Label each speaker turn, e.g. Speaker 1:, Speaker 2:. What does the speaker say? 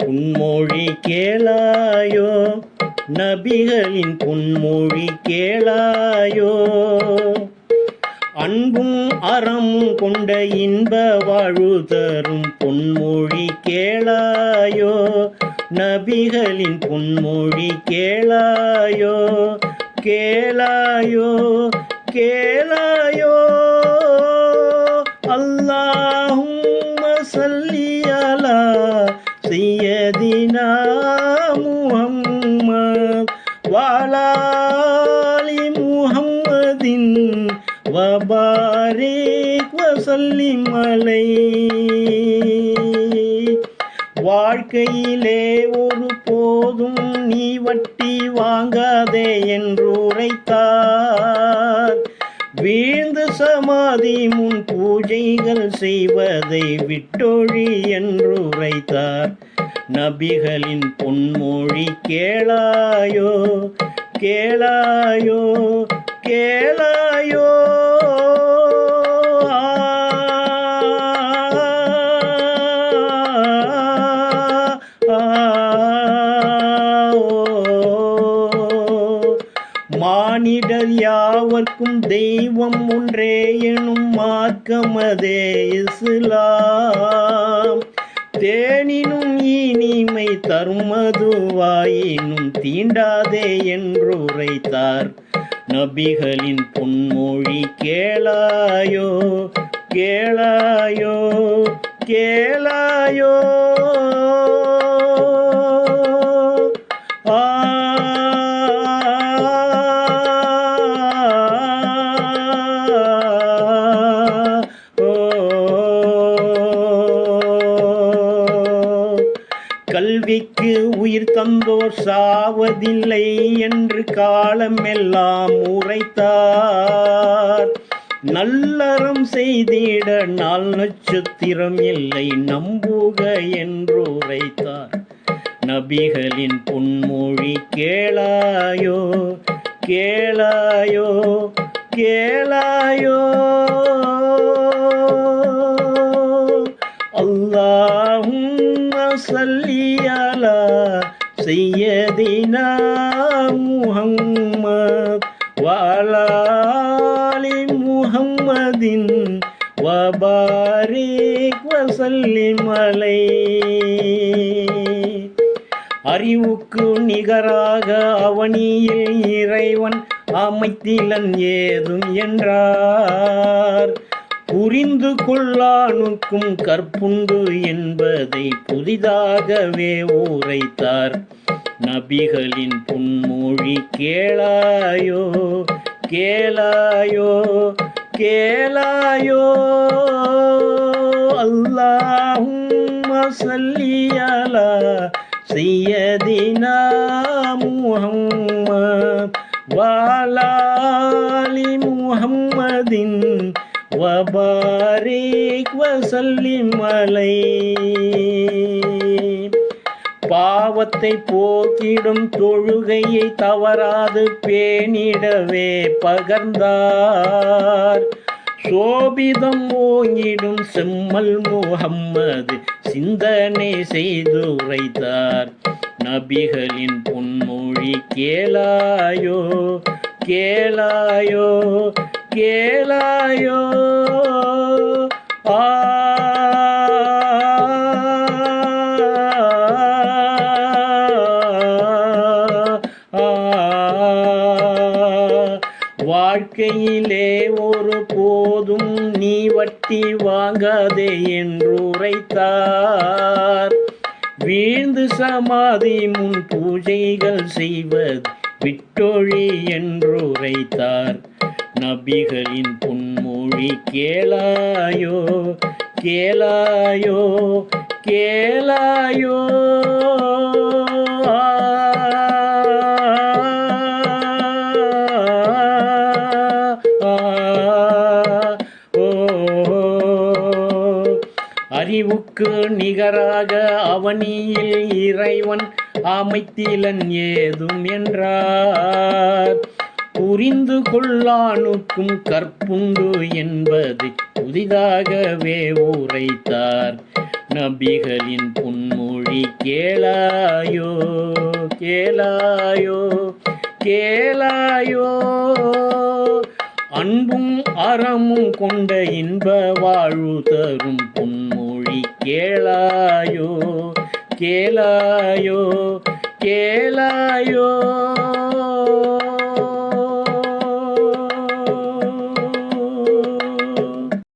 Speaker 1: புன்மொழி கேளாயோ, நபிகளின் புன்மொழி கேளாயோ. அன்பும் அறமும் கொண்ட இன்ப வாழ்வு தரும் பொன்மொழி கேளாயோ, நபிகளின் பொன்மொழி கேளாயோ. கேளாயோ கேளாயோ. அல்லாஹும்ம ஸல்லி அலா சய்யதினா முஹம்மத் வஅலா ஆலி முஹம்மதின் வபாரிக் வஸல்லிம் அலைஹி. வாழ்க்கையிலே ஒரு போதும் நீ வட்டி வாங்காதே என்று உரைத்தார். வீழ்ந்து சமாதி முன் பூஜைகள் செய்வதை விட்டொழி என்று உரைத்தார். நபிகளின் பொன்மொழி கேளாயோ, கேளாயோ கேளாயோ. மானிடர் யாவர்க்கும் தெய்வம் ஒன்றே எனும் மார்க்கமதே இஸ்லாம். தேனினும் இனிமை தரும் மதுவாயினும் தீண்டாதே என்று உரைத்தார். நபிகளின் பொன்மொழி கேளாயோ, கேளாயோ கேளாயோ. கல்விக்கு உயிர் தந்தோர் சாவதில்லை என்று காலமெல்லாம் உரைத்தார். நல்லறம் செய்திட நாள் நட்சத்திரம் இல்லை நம்புக என்று உரைத்தார். நபிகளின் பொன்மொழி கேளாயோ, கேளாயோ கேளாயோ. அல்லாஹும்ம ஸல்லி அலா சய்யதினா முஹம்மத் வஅலா ஆலி முஹம்மதின் வபாரிக் வஸல்லிம் அலைஹி. அறிவுக்கு நிகராக அவனியில் இறைவன் அமைத்திலன் ஏதும் என்றார். புரிந்து கொள்ளானுக்கும் கற்புண்டு என்பதை புதிதாகவே உரைத்தார். நபிகளின் பொன்மொழி கேளாயோ, கேளாயோ கேளாயோ. அல்லாஹும்ம ஸல்லி அலா சய்யதினா முஹம்மத் வஅலா ஆலி முஹம்மதின் வபாரிக் வஸல்லிம் அலைஹி. பாவத்தை போக்கிடும் தொழுகையை தவறாது பேணிடவே பகர்ந்தார். சோபிதம் ஓங்கிடும் செம்மல் முஹம்மது சிந்தனை செய்து உரைத்தார். நபிகளின் பொன்மொழி கேளாயோ, கேளாயோ கேளாயோ. வாழ்க்கையிலே ஒரு போதும் நீ வட்டி வாங்காதே என்று உரைத்தார். வீழ்ந்து சமாதி முன் பூஜைகள் செய்வது விட்டொழி என்று உரைத்தார். நபிகளின் பொன்மொழி கேளாயோ, கேளாயோ கேளாயோ. அறிவுக்கு நிகராக அவனியில் இறைவன் அமைத்திலன் ஏதும் என்றார். புரிந்து கொள்ளானுக்கும் கற்புண்டு என்பதை புதிதாகவே உரைத்தார். நபிகளின் பொன்மொழி பொன்மொழி கேளாயோ கேளாயோ கேளாயோ. அன்பும் அறமும் கொண்ட இன்ப வாழ்வு தரும் பொன்மொழி கேளாயோ கேளாயோ கேளாயோ.